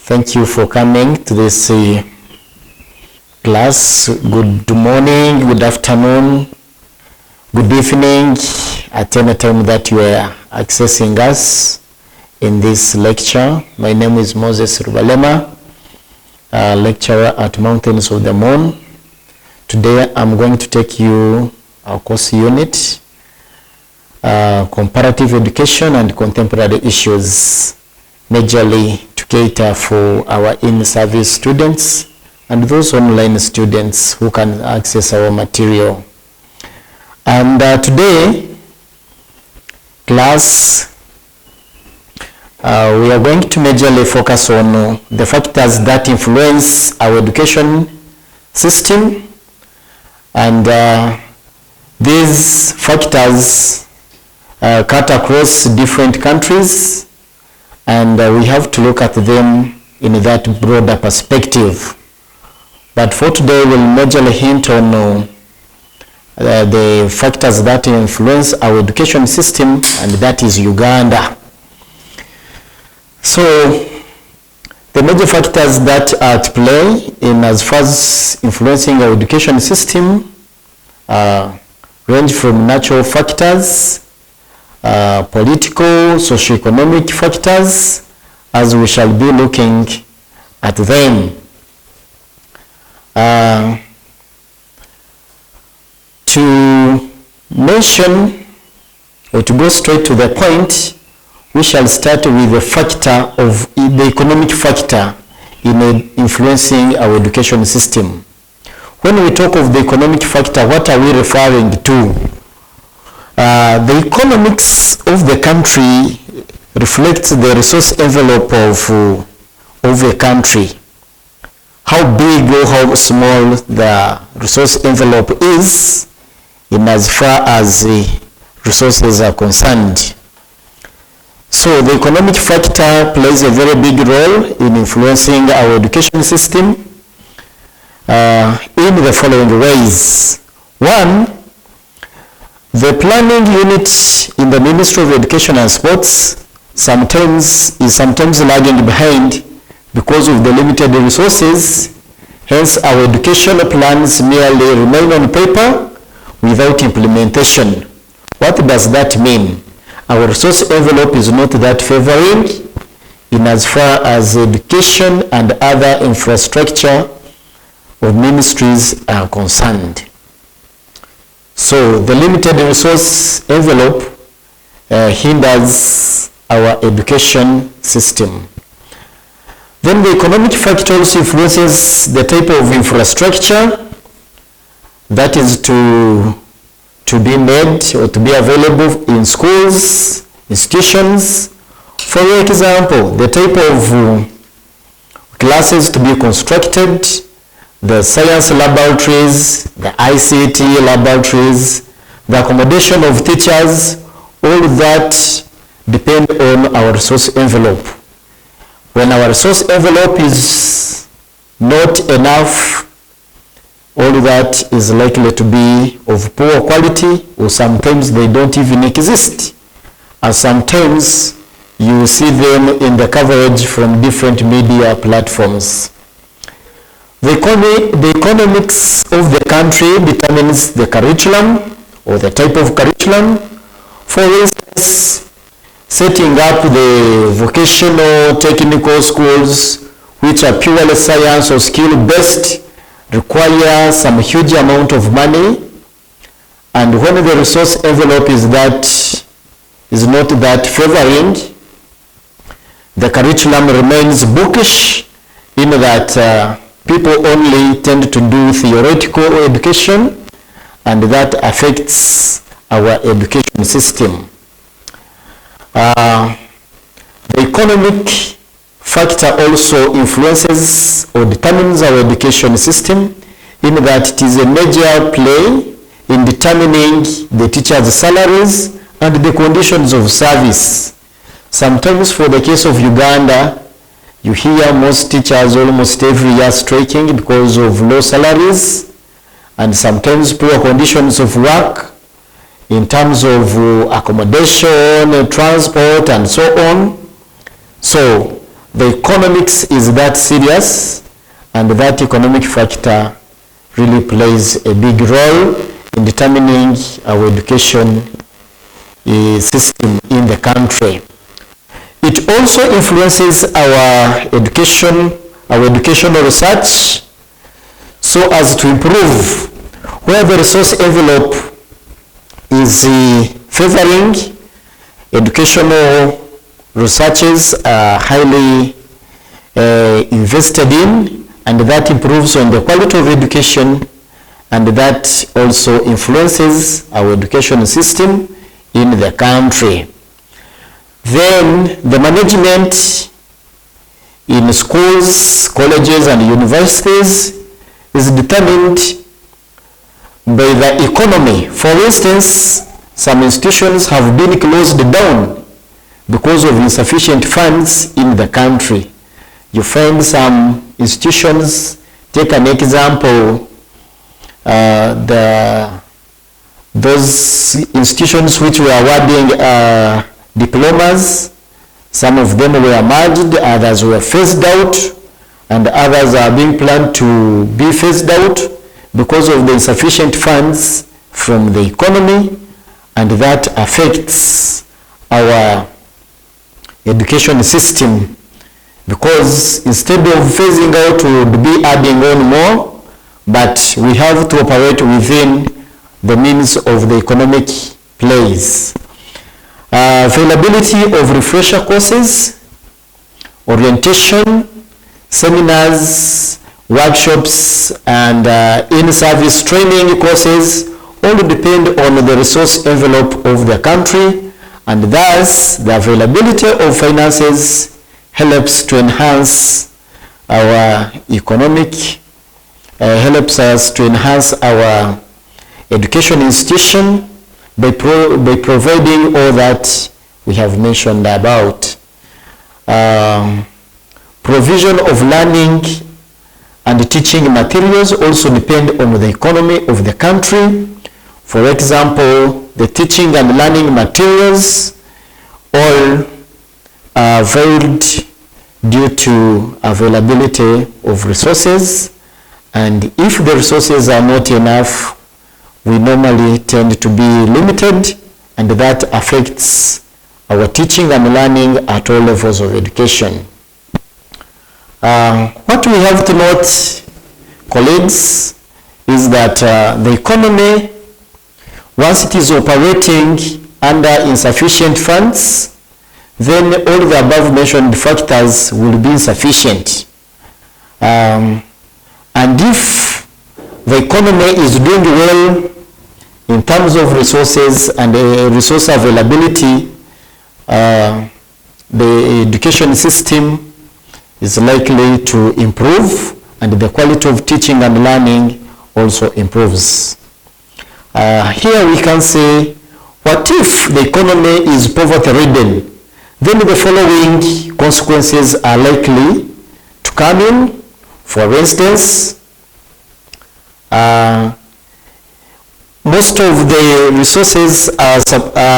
Thank you for coming to this class. Good morning, good afternoon, good evening, at any time that you are accessing us in this lecture. My name is Moses Rubalema, lecturer at Mountains of the Moon. Today I'm going to take you our course unit, comparative education and contemporary issues, majorly to cater for our in-service students and those online students who can access our material. And today, class, we are going to majorly focus on the factors that influence our education system, and these factors cut across different countries, and we have to look at them in that broader perspective. But for today, we'll majorly hint on the factors that influence our education system, and that is Uganda. So, the major factors that are at play in as far as influencing our education system range from natural factors, political, socio-economic factors, as we shall be looking at them. To mention, or to go straight to the point, we shall start with the factor of the economic factor in influencing our education system. When we talk of the economic factor, what are we referring to? The economics of the country reflects the resource envelope of a country. How big or how small the resource envelope is in as far as resources are concerned. So the economic factor plays a very big role in influencing our education system in the following ways. One, the planning unit in the Ministry of Education and Sports is sometimes lagging behind because of the limited resources. Hence, our educational plans merely remain on paper without implementation. What does that mean? Our resource envelope is not that favoring in as far as education and other infrastructure of ministries are concerned. So the limited resource envelope hinders our education system. Then the economic factor also influences the type of infrastructure that is to be made or to be available in schools, institutions. For example, the type of classes to be constructed, the science laboratories, the ICT laboratories, the accommodation of teachers, all that depend on our resource envelope. When our resource envelope is not enough, all that is likely to be of poor quality, or sometimes they don't even exist. And sometimes you see them in the coverage from different media platforms. The economics of the country determines the curriculum or the type of curriculum. For instance, setting up the vocational technical schools, which are purely science or skill-based, require some huge amount of money. And when the resource envelope is not that favoring, the curriculum remains bookish in that people only tend to do theoretical education, and that affects our education system. The economic factor also influences or determines our education system in that it is a major play in determining the teachers' salaries and the conditions of service. Sometimes for the case of Uganda, you hear most teachers almost every year striking because of low salaries and sometimes poor conditions of work in terms of accommodation, transport, and so on. So the economics is that serious, and that economic factor really plays a big role in determining our education system in the country. It also influences our educational research so as to improve where the resource envelope is favoring educational researches are highly invested in, and that improves on the quality of education, and that also influences our education system in the country. Then the management in schools, colleges, and universities is determined by the economy. For instance, some institutions have been closed down because of insufficient funds in the country. You find some institutions, take an example, those institutions which were awarding diplomas, some of them were merged, others were phased out, and others are being planned to be phased out because of the insufficient funds from the economy, and that affects our education system, because instead of phasing out, we would be adding on more, but we have to operate within the means of the economic place. Availability of refresher courses, orientation, seminars, workshops, and in-service training courses all depend on the resource envelope of the country, and thus the availability of finances helps to enhance our helps us to enhance our education institution by providing all that we have mentioned about. Provision of learning and teaching materials also depend on the economy of the country. For example, the teaching and learning materials all are varied due to availability of resources, and if the resources are not enough, we normally tend to be limited, and that affects our teaching and learning at all levels of education. What we have to note, colleagues, is that the economy, once it is operating under insufficient funds, then all the above mentioned factors will be insufficient. And if the economy is doing well in terms of resources and resource availability, the education system is likely to improve, and the quality of teaching and learning also improves. Here we can say, what if the economy is poverty-ridden? Then the following consequences are likely to come in. For instance, most of the resources are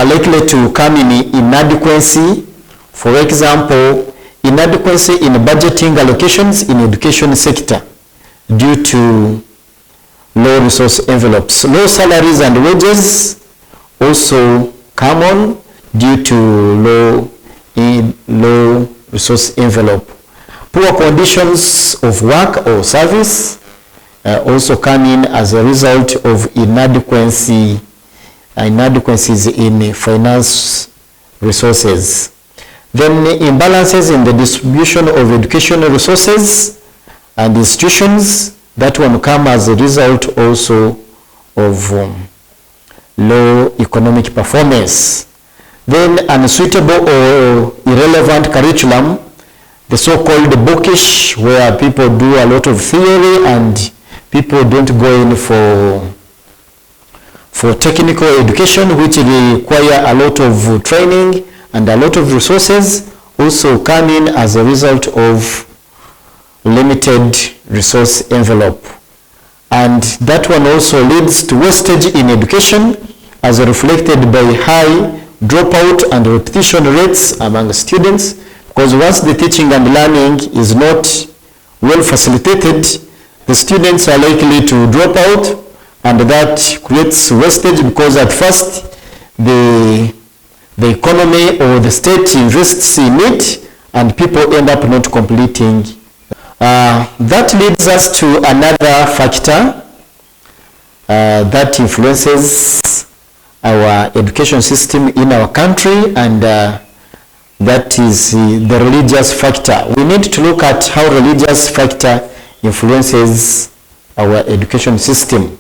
likely to come in inadequacy. For example, inadequacy in budgeting allocations in education sector due to low resource envelopes. Low salaries and wages also come on due to low resource envelope. Poor conditions of work or service also come in as a result of inadequacies in finance resources. Then imbalances in the distribution of educational resources and institutions, that one come as a result also of low economic performance. Then unsuitable or irrelevant curriculum, the so-called bookish, where people do a lot of theory and people don't go in for technical education, which require a lot of training and a lot of resources, also come in as a result of limited resource envelope. And that one also leads to wastage in education, as reflected by high dropout and repetition rates among students, because once the teaching and learning is not well facilitated, the students are likely to drop out, and that creates wastage, because at first the economy or the state invests in it and people end up not completing. That leads us to another factor that influences our education system in our country, and that is the religious factor. We need to look at how religious factor influences our education system.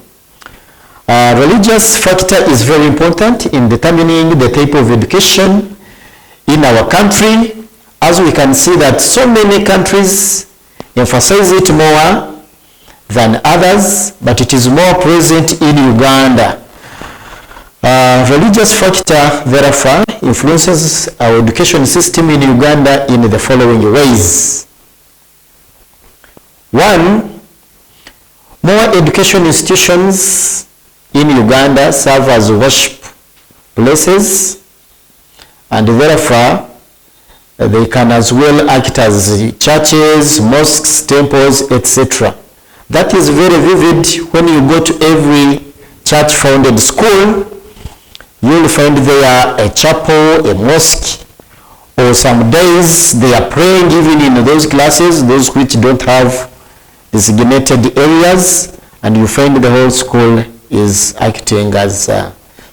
Religious factor is very important in determining the type of education in our country, as we can see that so many countries emphasize it more than others, but it is more present in Uganda. Religious factor, therefore, influences our education system in Uganda in the following ways. One, more education institutions in Uganda serve as worship places, and therefore they can as well act as churches, mosques, temples, etc. That is very vivid when you go to every church-founded school. You will find there a chapel, a mosque, or some days they are praying even in those classes, those which don't have designated areas, and you find the whole school is acting as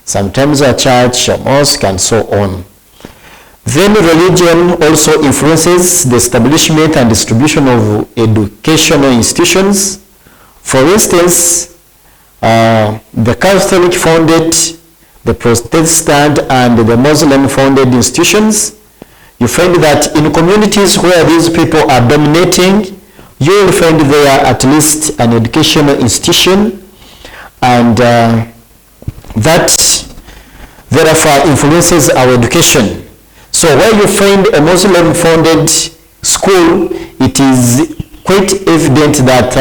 sometimes a church, a mosque, and so on. Then religion also influences the establishment and distribution of educational institutions. For instance, the Catholic founded, the Protestant and the Muslim founded institutions. You find that in communities where these people are dominating, you will find there at least an educational institution, and that therefore influences our education. So where you find a Muslim founded school, it is quite evident that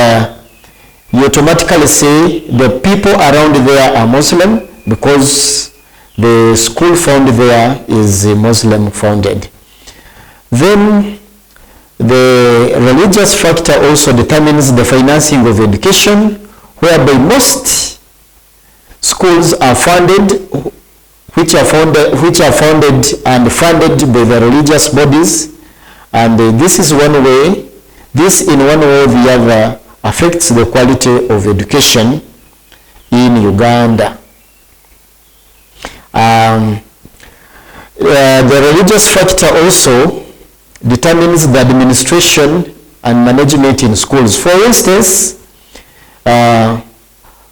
you automatically say the people around there are Muslim, because the school found there is Muslim founded. Then the religious factor also determines the financing of education, whereby most schools are funded, which are founded and funded by the religious bodies, and this is one way. This in one way or the other affects the quality of education in Uganda. The religious factor also determines the administration and management in schools. For instance,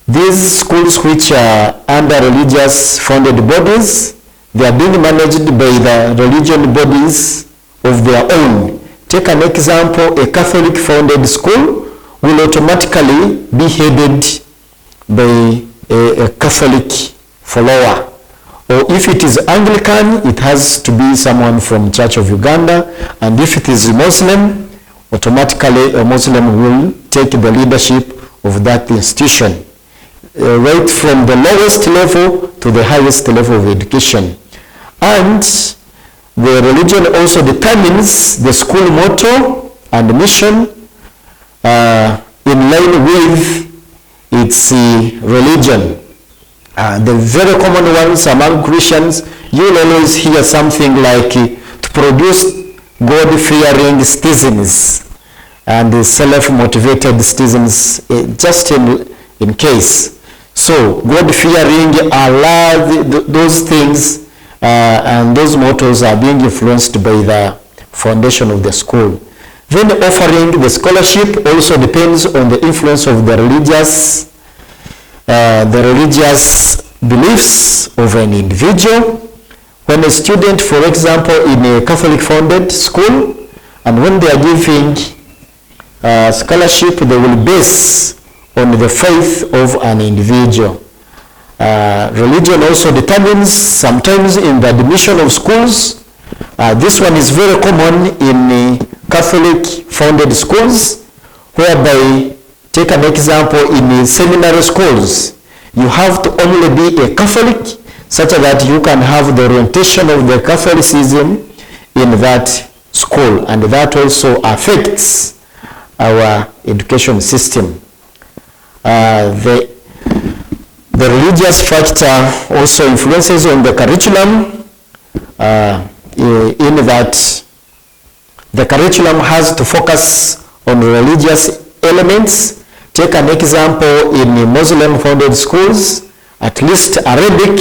these schools which are under religious founded bodies, they are being managed by the religion bodies of their own. Take an example, a Catholic founded school will automatically be headed by a Catholic follower. Or if it is Anglican, it has to be someone from Church of Uganda, and if it is Muslim, automatically a Muslim will take the leadership of that institution, right from the lowest level to the highest level of education. And the religion also determines the school motto and mission in line with its religion. The very common ones among Christians, you will always hear something like to produce God-fearing citizens and self-motivated citizens, just in case. So God-fearing, Allah, those things and those mottos are being influenced by the foundation of the school. Then offering the scholarship also depends on the influence of the religious beliefs of an individual. When a student, for example, in a Catholic founded school, and when they are giving scholarship, they will base on the faith of an individual. Religion also determines sometimes in the admission of schools. This one is very common in Catholic founded schools, whereby, take an example, in seminary schools, you have to only be a Catholic such that you can have the orientation of the Catholicism in that school, and that also affects our education system. The religious factor also influences on the curriculum, in that the curriculum has to focus on religious elements. Take an example, in Muslim-founded schools, at least Arabic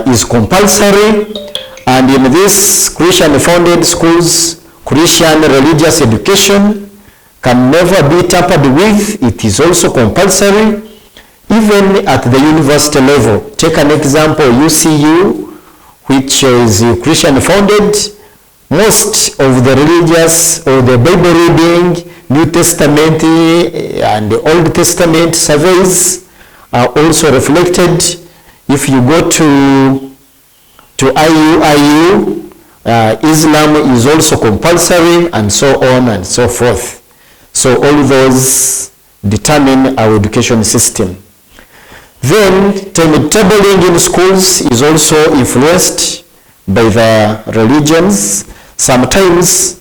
is compulsory, and in these Christian-founded schools, Christian religious education can never be tampered with. It is also compulsory. Even at the university level, take an example, UCU, which is Christian-founded. Most of the religious or the Bible reading, New Testament and Old Testament surveys are also reflected. If you go to IU, Islam is also compulsory, and so on and so forth. So all those determine our education system. Then timetabling in schools is also influenced by the religions. Sometimes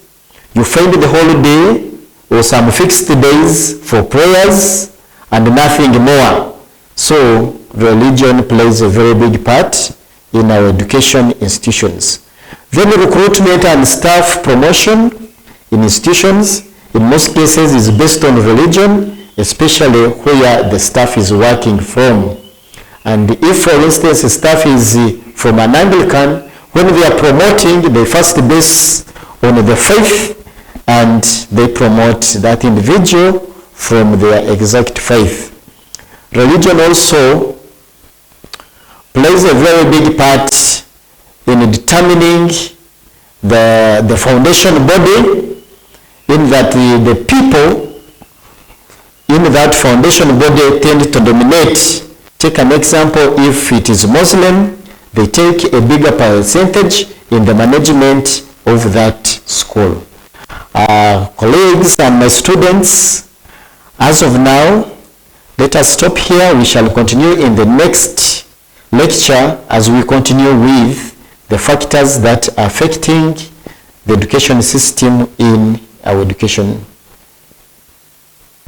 you find the holiday or some fixed days for prayers and nothing more. So religion plays a very big part in our education institutions. Then recruitment and staff promotion in institutions, in most cases, is based on religion, especially where the staff is working from. And if, for instance, staff is from an Anglican, when they are promoting, they first base on the faith, and they promote that individual from their exact faith. Religion also plays a very big part in determining the foundation body, in that the people in that foundation body tend to dominate. Take an example, if it is Muslim, they take a bigger percentage in the management of that school. Colleagues and my students, as of now, let us stop here. We shall continue in the next lecture as we continue with the factors that are affecting the education system in our education